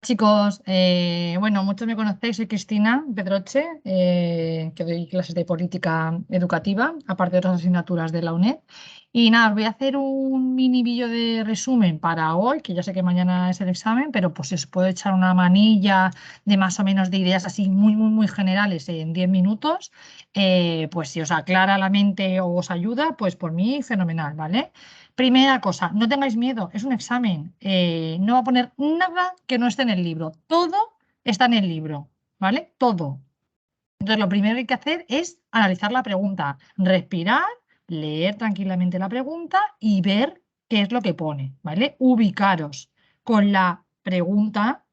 Chicos, bueno, muchos me conocéis, soy Cristina Pedroche, que doy clases de política educativa, aparte de otras asignaturas de la UNED. Y nada, os voy a hacer un mini vídeo de resumen para hoy, que ya sé que mañana es el examen, pero pues si os puedo echar una manilla de más o menos de ideas así muy generales en 10 minutos, pues si os aclara la mente o os ayuda, pues por mí fenomenal, ¿vale? Primera cosa, no tengáis miedo, es un examen. No va a poner nada que no esté en el libro. Todo está en el libro, ¿vale? Todo. Entonces, lo primero que hay que hacer es analizar la pregunta, respirar, leer tranquilamente la pregunta y ver qué es lo que pone, ¿vale? Ubicaros con la pregunta,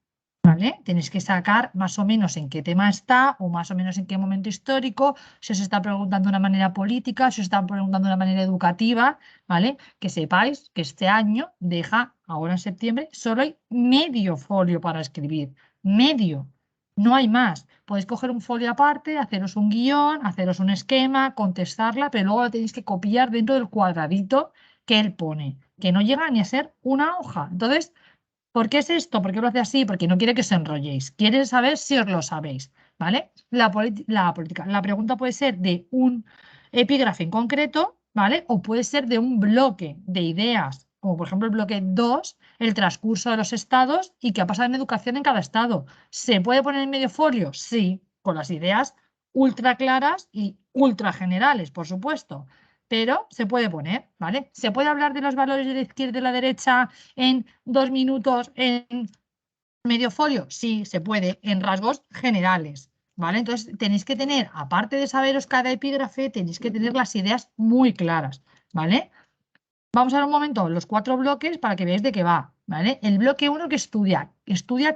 ¿vale? Tenéis que sacar más o menos en qué tema está o más o menos en qué momento histórico, si os está preguntando de una manera política, si os están preguntando de una manera educativa, ¿vale? Que sepáis que este año deja, ahora en septiembre, solo hay medio folio para escribir, medio. No hay más. Podéis coger un folio aparte, haceros un guión, haceros un esquema, contestarla, pero luego lo tenéis que copiar dentro del cuadradito que él pone, que no llega ni a ser una hoja. Entonces, ¿por qué es esto? ¿Por qué lo hace así? Porque no quiere que os enrolléis. Quiere saber si os lo sabéis, ¿vale? La pregunta puede ser de un epígrafe en concreto, ¿vale? O puede ser de un bloque de ideas, como por ejemplo el bloque 2, el transcurso de los estados y qué ha pasado en educación en cada estado. ¿Se puede poner en medio folio? Sí, con las ideas ultra claras y ultra generales, por supuesto. Pero se puede poner, ¿vale? Se puede hablar de los valores de la izquierda y de la derecha en 2 minutos en medio folio. Sí, se puede, en rasgos generales, ¿vale? Entonces tenéis que tener, aparte de saberos cada epígrafe, tenéis que tener las ideas muy claras, ¿vale? Vamos a ver un momento los 4 bloques para que veáis de qué va, ¿vale? El bloque uno que estudia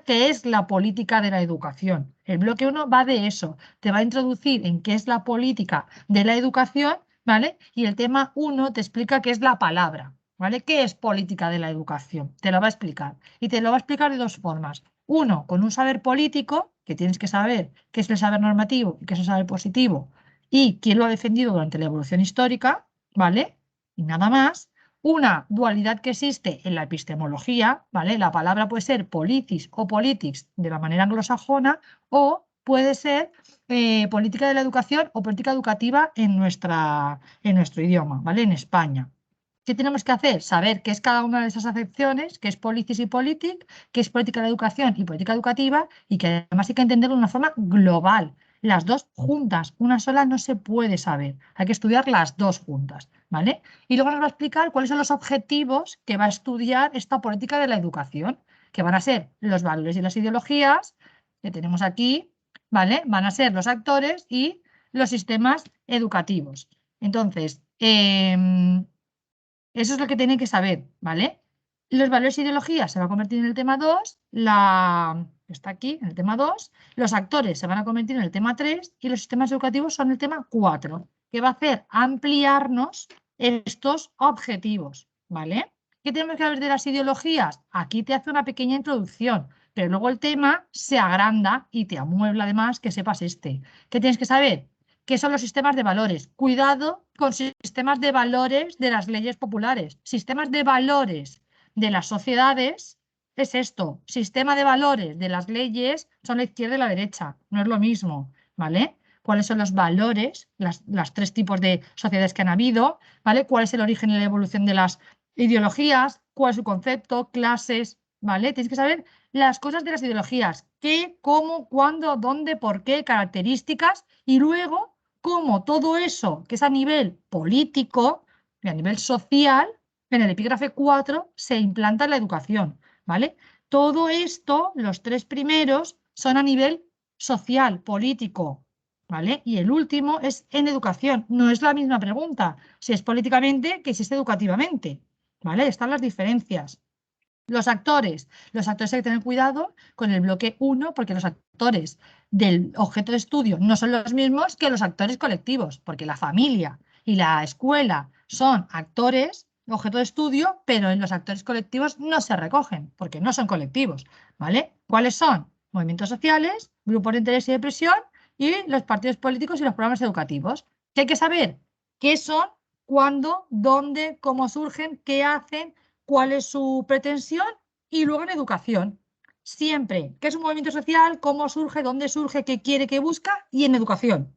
qué es la política de la educación. El bloque uno va de eso, te va a introducir en qué es la política de la educación, ¿vale? Y el tema uno te explica qué es la palabra, ¿vale? ¿Qué es política de la educación? Te lo va a explicar. Y te lo va a explicar de dos formas. Uno, con un saber político, que tienes que saber qué es el saber normativo y qué es el saber positivo, y quién lo ha defendido durante la evolución histórica, ¿vale? Y nada más. Una dualidad que existe en la epistemología, ¿vale? La palabra puede ser politis o politics de la manera anglosajona o puede ser política de la educación o política educativa en nuestro idioma, ¿vale? En España. ¿Qué tenemos que hacer? Saber qué es cada una de esas acepciones, qué es politis y politic, qué es política de la educación y política educativa, y que además hay que entenderlo de una forma global. Las dos juntas, una sola no se puede saber. Hay que estudiar las dos juntas, ¿vale? Y luego nos va a explicar cuáles son los objetivos que va a estudiar esta política de la educación, que van a ser los valores y las ideologías, que tenemos aquí, ¿vale? Van a ser los actores y los sistemas educativos. Entonces, eso es lo que tienen que saber, ¿vale? Los valores e ideologías se va a convertir en el tema 2, está aquí, en el tema 2, los actores se van a convertir en el tema 3 y los sistemas educativos son el tema 4, que va a hacer ampliarnos estos objetivos, ¿vale? ¿Qué tenemos que ver de las ideologías? Aquí te hace una pequeña introducción, pero luego el tema se agranda y te amuebla además que sepas este. ¿Qué tienes que saber? ¿Qué son los sistemas de valores? Cuidado con sistemas de valores de las leyes populares. Sistemas de valores de las sociedades es esto. Sistema de valores de las leyes son la izquierda y la derecha. No es lo mismo, ¿vale? ¿Cuáles son los valores, las 3 tipos de sociedades que han habido? ¿Vale? ¿Cuál es el origen y la evolución de las ideologías? ¿Cuál es su concepto? Clases, ¿vale? Tienes que saber las cosas de las ideologías. ¿Qué, cómo, cuándo, dónde, por qué, características? Y luego cómo todo eso que es a nivel político y a nivel social, en el epígrafe 4 se implanta en la educación, ¿vale? Todo esto, los 3 primeros, son a nivel social, político, ¿vale? Y el último es en educación. No es la misma pregunta si es políticamente que si es educativamente, ¿vale? Están las diferencias. Los actores hay que tener cuidado con el bloque uno porque los actores del objeto de estudio no son los mismos que los actores colectivos, porque la familia y la escuela son actores, objeto de estudio, pero en los actores colectivos no se recogen, porque no son colectivos, ¿vale? ¿Cuáles son? Movimientos sociales, grupos de interés y de presión y los partidos políticos y los programas educativos. ¿Qué hay que saber? ¿Qué son? ¿Cuándo? ¿Dónde? ¿Cómo surgen? ¿Qué hacen? ¿Cuál es su pretensión? Y luego en educación, siempre qué es un movimiento social, cómo surge, dónde surge, qué quiere, qué busca, y en educación.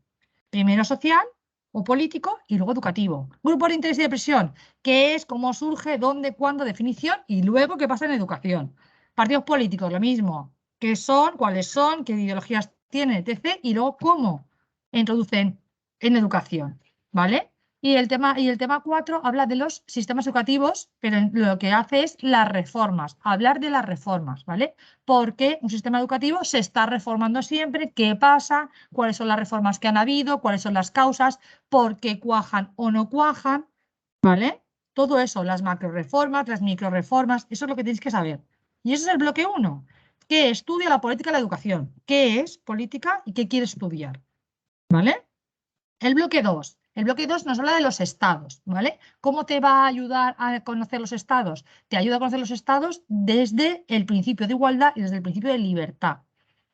Primero social o político y luego educativo. Grupos de interés y de presión, qué es, cómo surge, dónde, cuándo, definición y luego qué pasa en educación. Partidos políticos, lo mismo, qué son, cuáles son, qué ideologías tienen, etc. Y luego cómo introducen en educación, ¿vale? Y el tema 4 habla de los sistemas educativos, pero lo que hace es las reformas, hablar de las reformas, ¿vale? ¿Por qué un sistema educativo se está reformando siempre? ¿Qué pasa? ¿Cuáles son las reformas que han habido? ¿Cuáles son las causas? ¿Por qué cuajan o no cuajan? ¿Vale? Todo eso, las macroreformas, las microreformas, eso es lo que tenéis que saber. Y ese es el bloque 1. ¿Qué estudia la política de la educación? ¿Qué es política y qué quiere estudiar? ¿Vale? El bloque 2. El bloque 2 nos habla de los estados, ¿vale? ¿Cómo te va a ayudar a conocer los estados? Te ayuda a conocer los estados desde el principio de igualdad y desde el principio de libertad,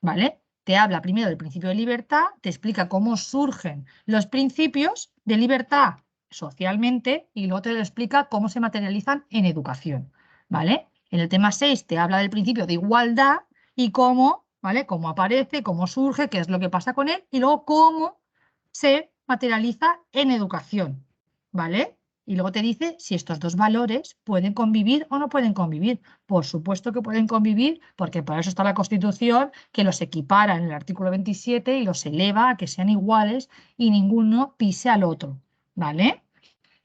¿vale? Te habla primero del principio de libertad, te explica cómo surgen los principios de libertad socialmente y luego te lo explica cómo se materializan en educación, ¿vale? En el tema 6 te habla del principio de igualdad y cómo, ¿vale? Cómo aparece, cómo surge, qué es lo que pasa con él y luego cómo se materializa en educación, ¿vale? Y luego te dice si estos dos valores pueden convivir o no pueden convivir. Por supuesto que pueden convivir, porque para eso está la Constitución, que los equipara en el artículo 27 y los eleva a que sean iguales y ninguno pise al otro, ¿vale?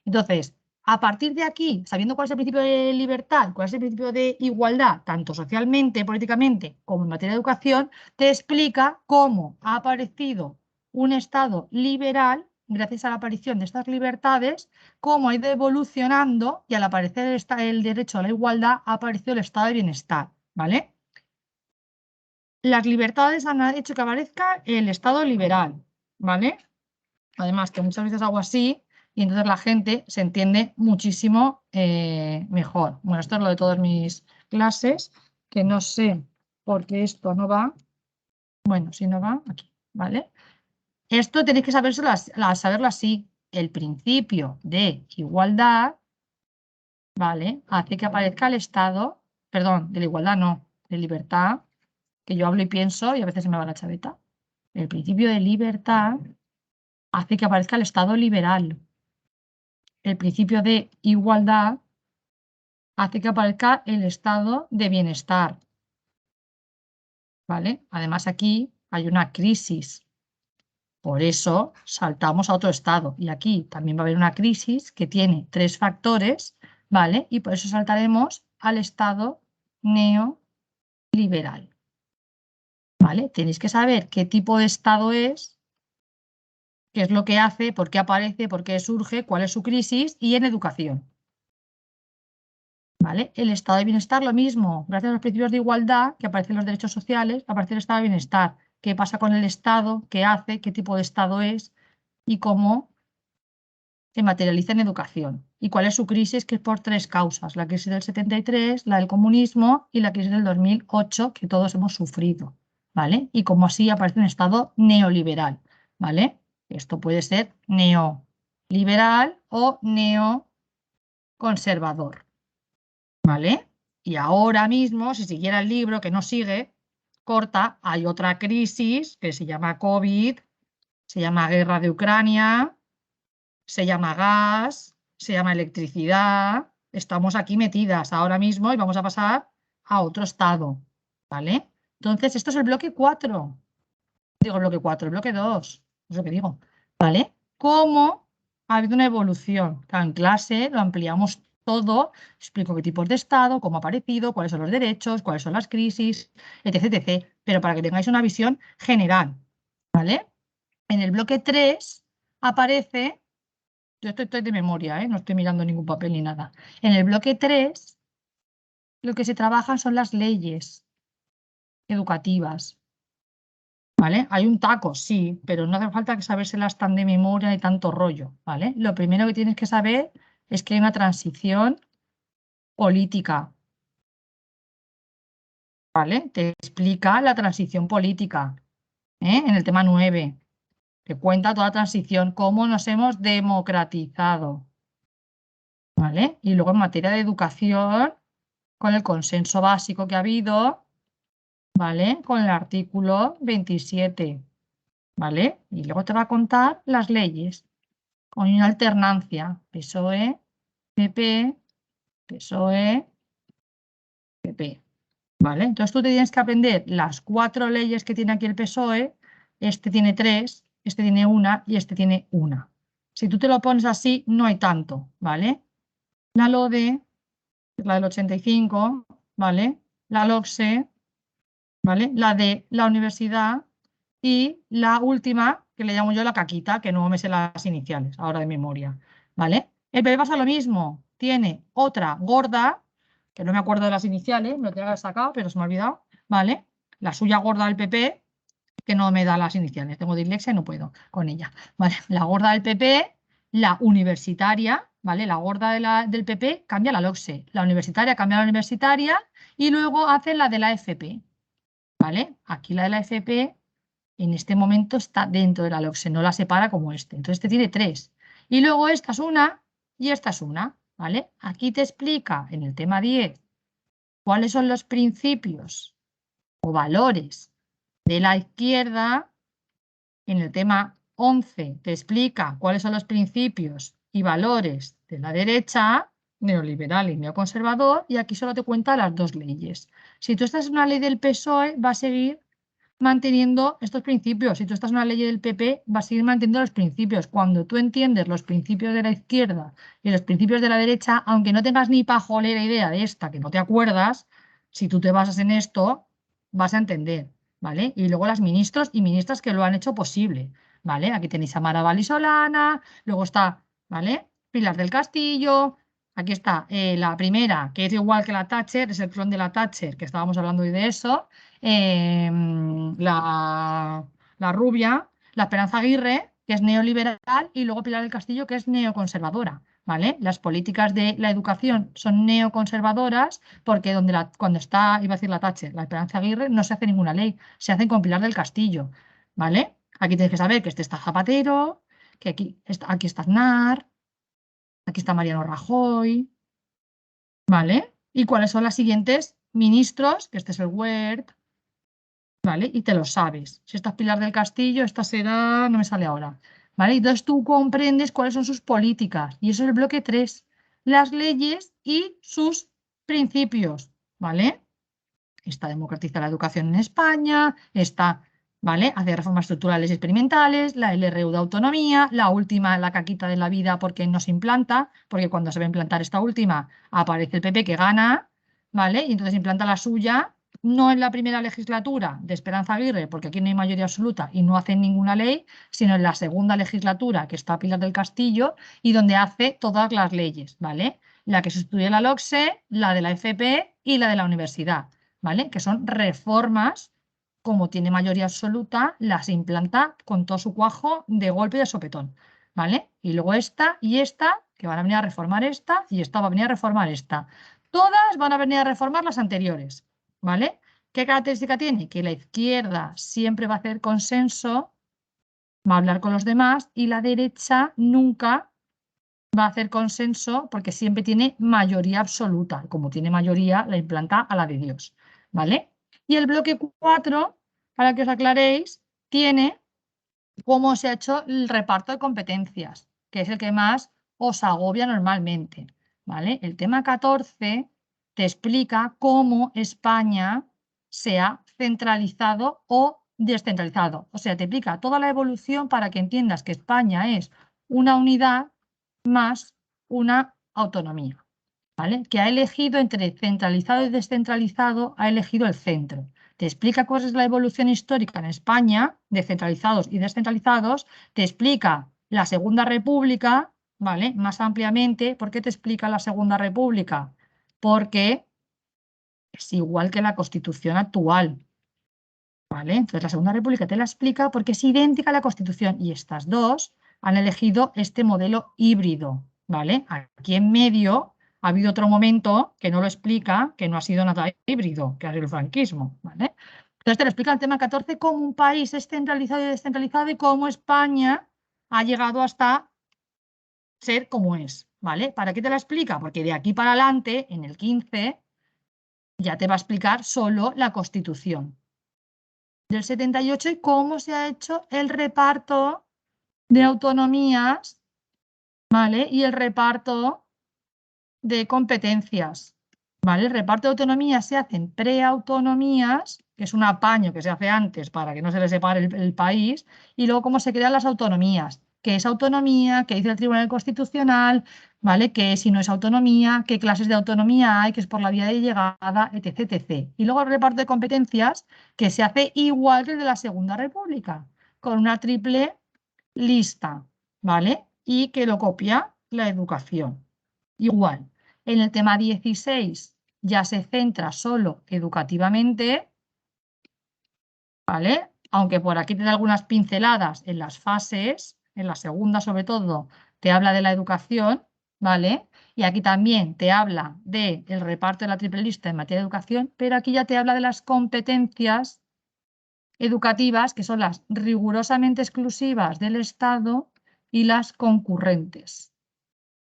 Entonces, a partir de aquí, sabiendo cuál es el principio de libertad, cuál es el principio de igualdad, tanto socialmente, políticamente, como en materia de educación, te explica cómo ha aparecido un Estado liberal, gracias a la aparición de estas libertades, cómo ha ido evolucionando y al aparecer el derecho a la igualdad ha aparecido el estado de bienestar, ¿vale? Las libertades han hecho que aparezca el Estado liberal, ¿vale? Además, que muchas veces hago así y entonces la gente se entiende muchísimo mejor. Bueno, esto es lo de todas mis clases, que no sé por qué esto no va. Bueno, si no va, aquí, ¿vale? Esto tenéis que saberlo así. El principio de igualdad, ¿vale? Hace que aparezca el estado, perdón, de la igualdad no, de libertad, que yo hablo y pienso y a veces se me va la chaveta. El principio de libertad hace que aparezca el estado liberal. El principio de igualdad hace que aparezca el estado de bienestar, ¿vale? Además, aquí hay una crisis, por eso saltamos a otro estado. Y aquí también va a haber una crisis que tiene 3 factores, ¿vale? Y por eso saltaremos al estado neoliberal, ¿vale? Tenéis que saber qué tipo de estado es, qué es lo que hace, por qué aparece, por qué surge, cuál es su crisis y en educación. ¿Vale? El estado de bienestar, lo mismo. Gracias a los principios de igualdad que aparecen los derechos sociales, aparece el estado de bienestar. ¿Qué pasa con el estado? ¿Qué hace? ¿Qué tipo de estado es? Y cómo se materializa en educación. ¿Y cuál es su crisis? Que es por 3 causas. La crisis del 73, la del comunismo y la crisis del 2008, que todos hemos sufrido. ¿Vale? Y como así aparece un estado neoliberal. ¿Vale? Esto puede ser neoliberal o neoconservador. ¿Vale? Y ahora mismo, si siguiera el libro, que no sigue, corta, hay otra crisis que se llama COVID, se llama guerra de Ucrania, se llama gas, se llama electricidad. Estamos aquí metidas ahora mismo y vamos a pasar a otro estado, ¿vale? Entonces, esto es el bloque 4. Digo el bloque 4, el bloque 2, es lo que digo, ¿vale? ¿Cómo ha habido una evolución? Claro, en clase lo ampliamos todo, explico qué tipos de estado, cómo ha aparecido, cuáles son los derechos, cuáles son las crisis, etc, etc. Pero para que tengáis una visión general, ¿vale? En el bloque 3 aparece, yo estoy de memoria, no estoy mirando ningún papel ni nada. En el bloque 3 lo que se trabajan son las leyes educativas. ¿Vale? Hay un taco, sí, pero no hace falta que sabérselas tan de memoria y tanto rollo, ¿vale? Lo primero que tienes que saber es que hay una transición política, ¿vale? Te explica la transición política, En el tema 9. Te cuenta toda la transición, cómo nos hemos democratizado, ¿vale? Y luego en materia de educación, con el consenso básico que ha habido, ¿vale? Con el artículo 27, ¿vale? Y luego te va a contar las leyes con una alternancia, PSOE, PP, PSOE, PP, ¿vale? Entonces tú te tienes que aprender las 4 leyes que tiene aquí el PSOE, este tiene 3, este tiene una y este tiene una. Si tú te lo pones así, no hay tanto, ¿vale? La LODE, que es la del 85, ¿vale? La LOCSE, ¿vale? La de la universidad y la última, que le llamo yo la caquita, que no me sé las iniciales, ahora de memoria, ¿vale? El PP pasa lo mismo, tiene otra gorda, que no me acuerdo de las iniciales, me lo tenía que haber sacado, pero se me ha olvidado, ¿vale? La suya gorda del PP, que no me da las iniciales, tengo dislexia y no puedo con ella, ¿vale? La gorda del PP, la universitaria, ¿vale? La gorda del PP cambia la LOCSE, la universitaria cambia la universitaria y luego hace la de la FP, ¿vale? Aquí la de la FP en este momento está dentro de la LOCSE, no la separa como este. Entonces este tiene 3. Y luego esta es una y esta es una, ¿vale? Aquí te explica en el tema 10 cuáles son los principios o valores de la izquierda. En el tema 11 te explica cuáles son los principios y valores de la derecha, neoliberal y neoconservador, y aquí solo te cuenta las 2 leyes. Si tú estás en una ley del PSOE, va a seguir manteniendo estos principios. Si tú estás en una ley del PP, va a seguir manteniendo los principios. Cuando tú entiendes los principios de la izquierda y los principios de la derecha, aunque no tengas ni pajolera idea de esta, que no te acuerdas, si tú te basas en esto, vas a entender, ¿vale? Y luego las ministros y ministras que lo han hecho posible, ¿vale? Aquí tenéis a Mara Valisolana, luego está, ¿vale? Pilar del Castillo. Aquí está la primera, que es igual que la Thatcher, es el clon de la Thatcher, que estábamos hablando hoy de eso. La rubia, la Esperanza Aguirre, que es neoliberal, y luego Pilar del Castillo, que es neoconservadora, ¿vale? Las políticas de la educación son neoconservadoras porque cuando está, iba a decir la Thatcher, la Esperanza Aguirre, no se hace ninguna ley, se hacen con Pilar del Castillo, ¿vale? Aquí tienes que saber que este está Zapatero, que aquí está Aznar, aquí está Mariano Rajoy, ¿vale? ¿Y cuáles son las siguientes ministros? Que este es el Wert, ¿vale? Y te lo sabes. Si esta es Pilar del Castillo, esta será, no me sale ahora, ¿vale? Entonces tú comprendes cuáles son sus políticas. Y eso es el bloque 3, las leyes y sus principios, ¿vale? Esta democratiza la educación en España, esta, ¿vale? Hace reformas estructurales y experimentales, la LRU de autonomía, la última, la caquita de la vida porque no se implanta, porque cuando se va a implantar esta última aparece el PP que gana, ¿vale? Y entonces implanta la suya, no en la primera legislatura de Esperanza Aguirre, porque aquí no hay mayoría absoluta y no hacen ninguna ley, sino en la segunda legislatura, que está Pilar del Castillo, y donde hace todas las leyes, ¿vale? La que sustituye la LOCSE, la de la FP y la de la universidad. ¿Vale? Que son reformas, como tiene mayoría absoluta, las implanta con todo su cuajo de golpe y de sopetón, ¿vale? Y luego esta y esta, que van a venir a reformar esta, y esta va a venir a reformar esta. Todas van a venir a reformar las anteriores, ¿vale? ¿Qué característica tiene? Que la izquierda siempre va a hacer consenso, va a hablar con los demás, y la derecha nunca va a hacer consenso porque siempre tiene mayoría absoluta. Como tiene mayoría, la implanta a la de Dios, ¿vale? Y el bloque 4, para que os aclaréis, tiene cómo se ha hecho el reparto de competencias, que es el que más os agobia normalmente, ¿vale? El tema 14 te explica cómo España se ha centralizado o descentralizado. O sea, te explica toda la evolución para que entiendas que España es una unidad más una autonomía, ¿vale? Que ha elegido entre centralizado y descentralizado, ha elegido el centro. Te explica cuál es la evolución histórica en España, de centralizados y descentralizados, te explica la Segunda República, ¿vale? Más ampliamente. ¿Por qué te explica la Segunda República? Porque es igual que la Constitución actual, ¿vale? Entonces la Segunda República te la explica porque es idéntica a la Constitución y estas dos han elegido este modelo híbrido, ¿vale? Aquí en medio ha habido otro momento que no lo explica, que no ha sido nada híbrido, que ha sido el franquismo, ¿vale? Entonces te lo explica el tema 14 cómo un país es centralizado y descentralizado y cómo España ha llegado hasta ser como es, ¿vale? ¿Para qué te la explica? Porque de aquí para adelante, en el 15, ya te va a explicar solo la Constitución. del 78 y cómo se ha hecho el reparto de autonomías, ¿vale? Y el reparto de competencias, ¿vale? El reparto de autonomías se hace en preautonomías, que es un apaño que se hace antes para que no se le separe el país, y luego cómo se crean las autonomías, qué es autonomía, qué dice el Tribunal Constitucional, ¿vale? Qué si no es autonomía, qué clases de autonomía hay, que es por la vía de llegada, etc, etc. Y luego el reparto de competencias, que se hace igual que el de la Segunda República, con una triple lista, ¿vale? Y que lo copia la educación. Igual. En el tema 16 ya se centra solo educativamente, ¿vale? Aunque por aquí te da algunas pinceladas en las fases, en la segunda sobre todo, te habla de la educación, ¿vale? Y aquí también te habla del reparto de la triple lista en materia de educación, pero aquí ya te habla de las competencias educativas, que son las rigurosamente exclusivas del Estado y las concurrentes.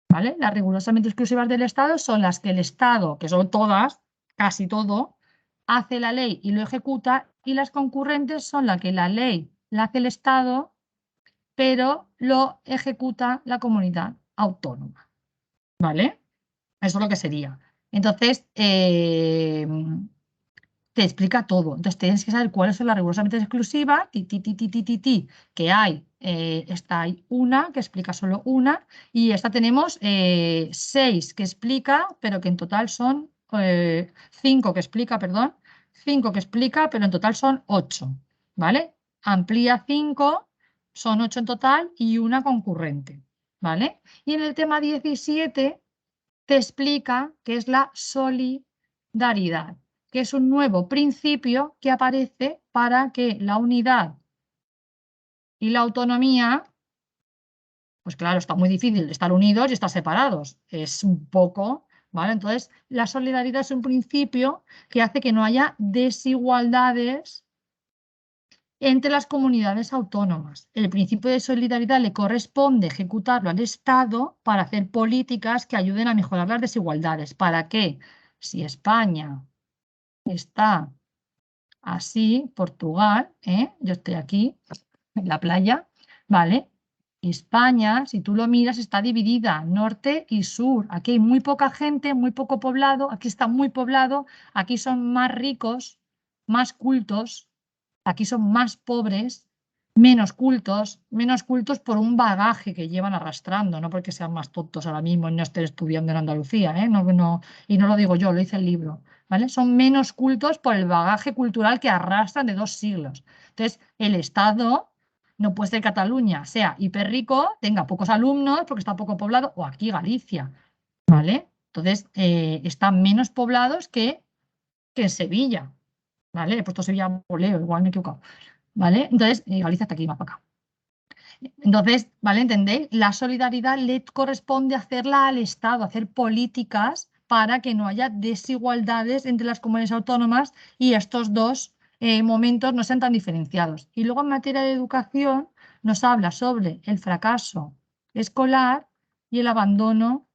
¿Vale? Las rigurosamente exclusivas del Estado son las que el Estado, que son todas, casi todo, hace la ley y lo ejecuta, y las concurrentes son las que la ley la hace el Estado, pero lo ejecuta la comunidad autónoma. ¿Vale? Eso es lo que sería. Entonces, te explica todo. Entonces tienes que saber cuáles son las rigurosamente exclusivas, que hay. Esta hay una que explica solo una, y esta tenemos 6 que explica, pero que en total son 5 que explica, perdón, 5 que explica, pero en total son 8, ¿vale? Amplía 5, son 8 en total y una concurrente, ¿vale? Y en el tema 17 te explica qué es la solidaridad, que es un nuevo principio que aparece para que la unidad y la autonomía, pues claro, está muy difícil estar unidos y estar separados, es un poco, ¿vale? Entonces, la solidaridad es un principio que hace que no haya desigualdades entre las comunidades autónomas. El principio de solidaridad le corresponde ejecutarlo al Estado para hacer políticas que ayuden a mejorar las desigualdades. ¿Para qué? Si España está así, Portugal, yo estoy aquí en la playa, ¿vale? España, si tú lo miras, está dividida norte y sur. Aquí hay muy poca gente, muy poco poblado, aquí está muy poblado, aquí son más ricos, más cultos, aquí son más pobres, menos cultos por un bagaje que llevan arrastrando, no porque sean más tontos ahora mismo y no estén estudiando en Andalucía, y no lo digo yo, lo dice el libro, ¿vale? Son menos cultos por el bagaje cultural que arrastran de 2 siglos. Entonces, el Estado no puede ser Cataluña, sea hiperrico, tenga pocos alumnos porque está poco poblado, o aquí Galicia, ¿vale? Entonces, están menos poblados que en Sevilla, ¿vale? He puesto Sevilla poleo, igual me he equivocado, ¿vale? Entonces, Galicia está aquí, más para acá. Entonces, ¿vale? ¿Entendéis? La solidaridad le corresponde hacerla al Estado, hacer políticas para que no haya desigualdades entre las comunidades autónomas y estos dos momentos no sean tan diferenciados. Y luego en materia de educación nos habla sobre el fracaso escolar y el abandono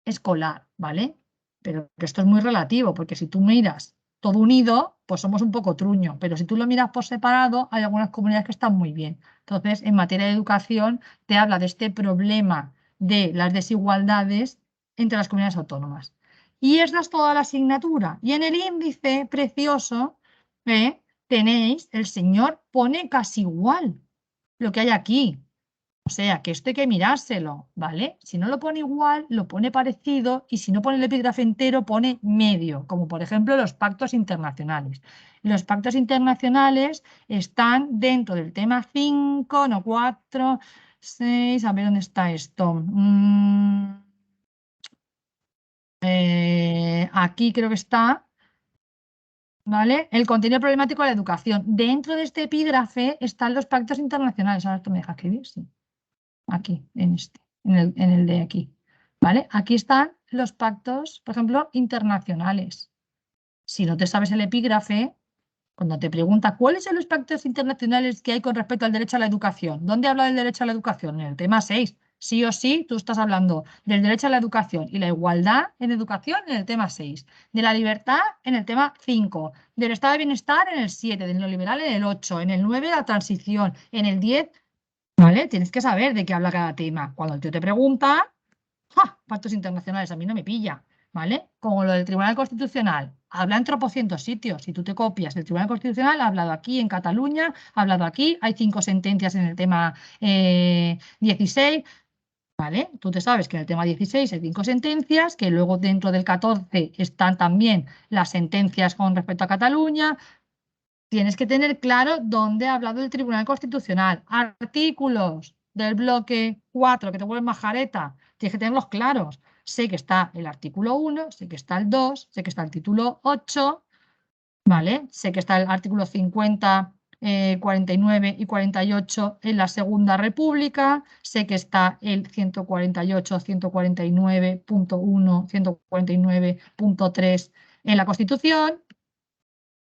escolar, ¿vale? Pero esto es muy relativo, porque si tú miras todo unido, pues somos un poco truño, pero si tú lo miras por separado, hay algunas comunidades que están muy bien. Entonces, en materia de educación, te habla de este problema de las desigualdades entre las comunidades autónomas. Y esta es toda la asignatura. Y en el índice precioso, tenéis, el señor pone casi igual lo que hay aquí. O sea, que esto hay que mirárselo, ¿vale? Si no lo pone igual, lo pone parecido, y si no pone el epígrafe entero, pone medio, como por ejemplo los pactos internacionales. Los pactos internacionales están dentro del tema 5, no 4, 6, a ver dónde está esto. Aquí creo que está, ¿vale? El contenido problemático de la educación. Dentro de este epígrafe están los pactos internacionales. Ahora esto me deja escribir, sí. Aquí, en este, en el de aquí, ¿vale? Aquí están los pactos, por ejemplo, internacionales. Si no te sabes el epígrafe, cuando te pregunta cuáles son los pactos internacionales que hay con respecto al derecho a la educación, ¿dónde habla del derecho a la educación? En el tema 6. Sí o sí, tú estás hablando del derecho a la educación y la igualdad en educación en el tema 6, de la libertad en el tema 5, del estado de bienestar en el 7, del neoliberal en el 8, en el 9 la transición, en el 10, ¿vale? Tienes que saber de qué habla cada tema. Cuando el tío te pregunta, ¡ja! Pactos internacionales, a mí no me pilla, ¿vale? Como lo del Tribunal Constitucional, habla en tropocientos sitios. Si tú te copias el Tribunal Constitucional, ha hablado aquí en Cataluña, ha hablado aquí, hay 5 sentencias en el tema 16. ¿Vale? Tú te sabes que en el tema 16 hay 5 sentencias, que luego dentro del 14 están también las sentencias con respecto a Cataluña. Tienes que tener claro dónde ha hablado el Tribunal Constitucional. Artículos del bloque 4 que te vuelven majareta. Tienes que tenerlos claros. Sé que está el artículo 1, sé que está el 2, sé que está el título 8, ¿vale? Sé que está el artículo 50, 49 y 48 en la Segunda República. Sé que está el 148, 149.1, 149.3 en la Constitución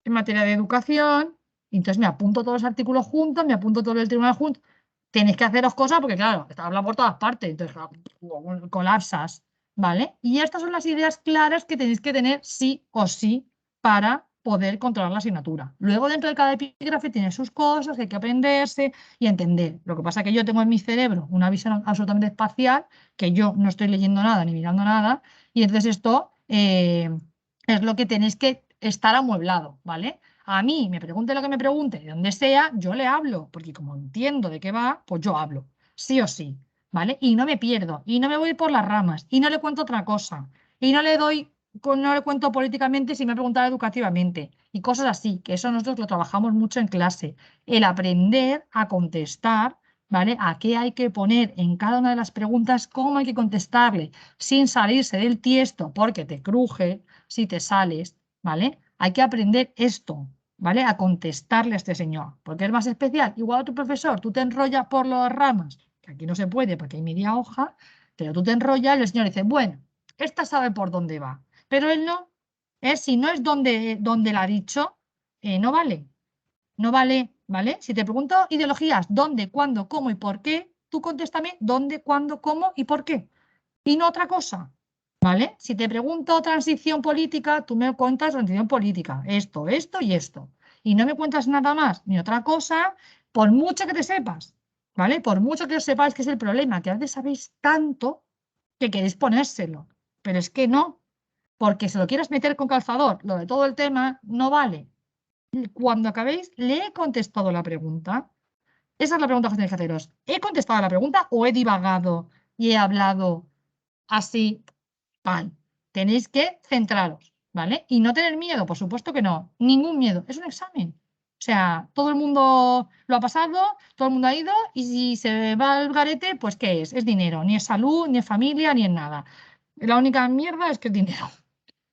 en materia de educación. Y entonces me apunto todos los artículos juntos, me apunto todo el tribunal juntos. Tenéis que haceros cosas porque, claro, está hablando por todas partes, entonces colapsas, ¿vale? Y estas son las ideas claras que tenéis que tener sí o sí para poder controlar la asignatura. Luego, dentro de cada epígrafe tiene sus cosas que hay que aprenderse y entender. Lo que pasa es que yo tengo en mi cerebro una visión absolutamente espacial, que yo no estoy leyendo nada ni mirando nada, y entonces esto es lo que tenéis que estar amueblado, ¿vale? A mí me pregunte lo que me pregunte, de donde sea, yo le hablo, porque como entiendo de qué va, pues yo hablo, sí o sí, ¿vale? Y no me pierdo, y no me voy por las ramas, y no le cuento otra cosa, y no le doy, no le cuento políticamente si me preguntara educativamente, y cosas así, que eso nosotros lo trabajamos mucho en clase, el aprender a contestar, ¿vale? A qué hay que poner en cada una de las preguntas, cómo hay que contestarle, sin salirse del tiesto, porque te cruje si te sales, ¿vale? Hay que aprender esto, ¿vale? A contestarle a este señor, porque es más especial. Igual a tu profesor, tú te enrollas por las ramas, que aquí no se puede porque hay media hoja, pero tú te enrollas y el señor dice, bueno, esta sabe por dónde va, pero él no. Si no es donde la ha dicho, no vale, no vale, ¿vale? Si te pregunto ideologías, dónde, cuándo, cómo y por qué, tú contéstame dónde, cuándo, cómo y por qué. Y no otra cosa. ¿Vale? Si te pregunto transición política, tú me cuentas transición política, esto y esto. Y no me cuentas nada más ni otra cosa, por mucho que te sepas, ¿vale? Por mucho que os sepáis que es el problema, que a veces sabéis tanto que queréis ponérselo, pero es que no, porque si lo quieres meter con calzador, lo de todo el tema, no vale. Cuando acabéis, le he contestado la pregunta. Esa es la pregunta que tenéis que haceros. ¿He contestado la pregunta o he divagado y he hablado así? Pan. Tenéis que centraros, ¿vale? Y no tener miedo, por supuesto que no. Ningún miedo. Es un examen. O sea, todo el mundo lo ha pasado, todo el mundo ha ido y si se va al garete, pues ¿qué es? Es dinero. Ni es salud, ni es familia, ni es nada. La única mierda es que es dinero.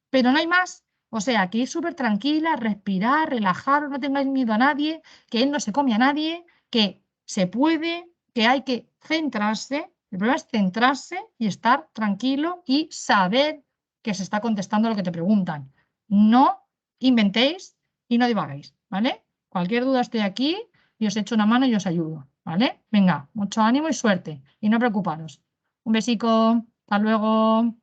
Pero no hay más. O sea, que ir súper tranquila, respirar, relajaros, no tengáis miedo a nadie, que él no se come a nadie, que se puede, que hay que centrarse. El problema es centrarse y estar tranquilo y saber que se está contestando lo que te preguntan. No inventéis y no divaguéis, ¿vale? Cualquier duda estoy aquí y os echo una mano y os ayudo, ¿vale? Venga, mucho ánimo y suerte y no preocuparos. Un besico, hasta luego.